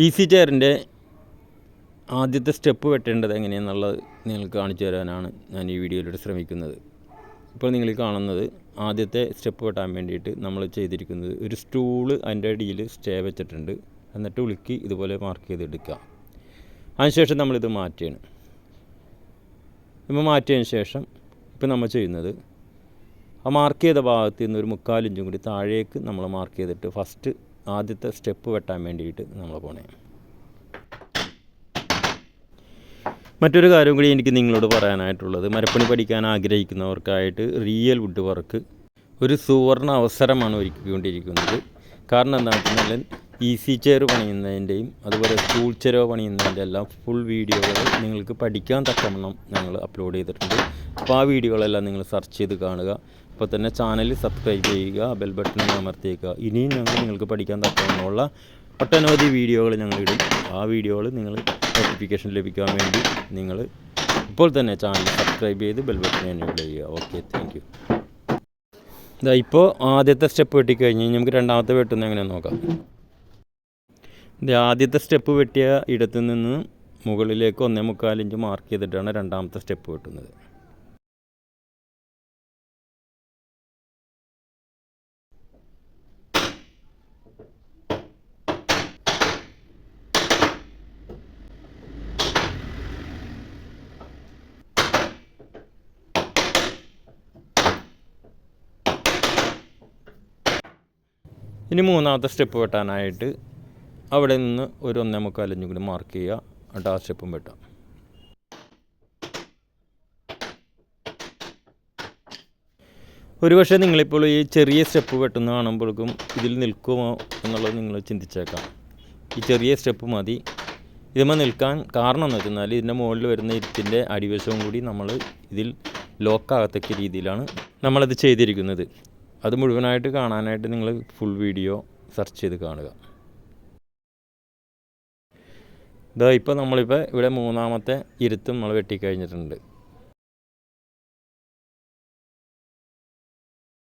Easy ചെയറിൻ്റെ ആദ്യത്തെ step വെട്ടേണ്ടത് എങ്ങനെയെന്നുള്ളത് നിങ്ങൾക്ക് കാണിച്ചു തരാനാണ് ഞാൻ ഈ വീഡിയോയിലൂടെ ശ്രമിക്കുന്നത്. ഇപ്പോൾ നിങ്ങൾ കാണുന്നത് ആദ്യത്തെ സ്റ്റെപ്പ് വെട്ടാൻ വേണ്ടിയിട്ട് നമ്മൾ ചെയ്തിരിക്കുന്നത് ഒരു സ്റ്റൂള് അതിൻ്റെ അടിയിൽ സ്റ്റേ വെച്ചിട്ടുണ്ട്. എന്നിട്ട് ഉളുക്കി ഇതുപോലെ മാർക്ക് ചെയ്തെടുക്കുക. അതിനുശേഷം നമ്മളിത് മാറ്റുകയാണ്. ഇപ്പോൾ മാറ്റിയതിന് ശേഷം ഇപ്പോൾ നമ്മൾ ചെയ്യുന്നത് ആ മാർക്ക് ചെയ്ത ഭാഗത്ത് നിന്ന് ഒരു 3/4 ഇഞ്ചും കൂടി താഴേക്ക് നമ്മൾ മാർക്ക് ചെയ്തിട്ട് ഫസ്റ്റ് ആദ്യത്തെ സ്റ്റെപ്പ് വെട്ടാൻ വേണ്ടിയിട്ട് നമ്മൾ പോണേ. മറ്റൊരു കാര്യം കൂടി എനിക്ക് നിങ്ങളോട് പറയാനായിട്ടുള്ളത്, മരപ്പണി പഠിക്കാൻ ആഗ്രഹിക്കുന്നവർക്കായിട്ട് റിയൽ വുഡ് വർക്ക് ഒരു സുവർണ അവസരമാണ് ഒരുക്കിക്കൊണ്ടിരിക്കുന്നത്. കാരണം എന്താണെന്ന് വെച്ചാൽ ഈസി ചെയർ പണിയുന്നതിൻ്റെയും അതുപോലെ സ്റ്റൂൾ ചെയർ പണിയുന്നതിൻ്റെ എല്ലാം ഫുൾ വീഡിയോകൾ നിങ്ങൾക്ക് പഠിക്കാൻ തക്കവണ്ണം ഞങ്ങൾ അപ്ലോഡ് ചെയ്തിട്ടുണ്ട്. അപ്പോൾ ആ വീഡിയോകളെല്ലാം നിങ്ങൾ സെർച്ച് ചെയ്ത് കാണുക. അപ്പോൾ തന്നെ ചാനൽ സബ്സ്ക്രൈബ് ചെയ്യുക, ബെൽ ബട്ടൺ അമർത്തിയേക്കുക. ഇനിയും നിങ്ങൾക്ക് പഠിക്കാൻ തക്കവണ്ണമുള്ള ഒട്ടനവധി വീഡിയോകൾ ഞങ്ങളിടും. ആ വീഡിയോകൾ നിങ്ങൾ നോട്ടിഫിക്കേഷൻ ലഭിക്കാൻ വേണ്ടി നിങ്ങൾ ഇപ്പോൾ തന്നെ ചാനൽ സബ്സ്ക്രൈബ് ചെയ്ത് ബെൽ ബട്ടൺ എനേബിൾ ചെയ്യുക. Okay, thank you. ഇപ്പോൾ ആദ്യത്തെ സ്റ്റെപ്പ് വെട്ടിക്കഴിഞ്ഞ് നമുക്ക് രണ്ടാമത്തെ വെട്ടുന്നത് എങ്ങനെയാണെന്ന് നോക്കാം. ആദ്യത്തെ സ്റ്റെപ്പ് വെട്ടിയ ഇടത്തു നിന്ന് മുകളിലേക്ക് 1.25 ഇഞ്ച് മാർക്ക് ചെയ്തിട്ടാണ് രണ്ടാമത്തെ സ്റ്റെപ്പ് വെട്ടുന്നത്. ഇനി മൂന്നാമത്തെ സ്റ്റെപ്പ് വെട്ടാനായിട്ട് അവിടെ നിന്ന് ഒരു 1.25 ഇഞ്ചും കൂടി മാർക്ക് ചെയ്യുക. എന്നിട്ട് ആ സ്റ്റെപ്പും വെട്ടാം. ഒരുപക്ഷെ നിങ്ങളിപ്പോൾ ഈ ചെറിയ സ്റ്റെപ്പ് വെട്ടുന്ന കാണുമ്പോഴേക്കും ഇതിൽ നിൽക്കുമോ എന്നുള്ളത് നിങ്ങൾ ചിന്തിച്ചേക്കാം. ഈ ചെറിയ സ്റ്റെപ്പ് മതി ഇതുമ്പോൾ നിൽക്കാൻ. കാരണം എന്ന് വെച്ചാൽ ഇതിൻ്റെ മുകളിൽ വരുന്ന ഇരുത്തിൻ്റെ അടിവശവും കൂടി നമ്മൾ ഇതിൽ ലോക്കാകത്തക്ക രീതിയിലാണ് നമ്മളത് ചെയ്തിരിക്കുന്നത്. അത് മുഴുവനായിട്ട് കാണാനായിട്ട് നിങ്ങൾ ഫുൾ വീഡിയോ സെർച്ച് ചെയ്ത് കാണുക. ഇപ്പോൾ നമ്മളിപ്പോൾ ഇവിടെ മൂന്നാമത്തെ ഇരുത്തും നമ്മൾ വെട്ടിക്കഴിഞ്ഞിട്ടുണ്ട്.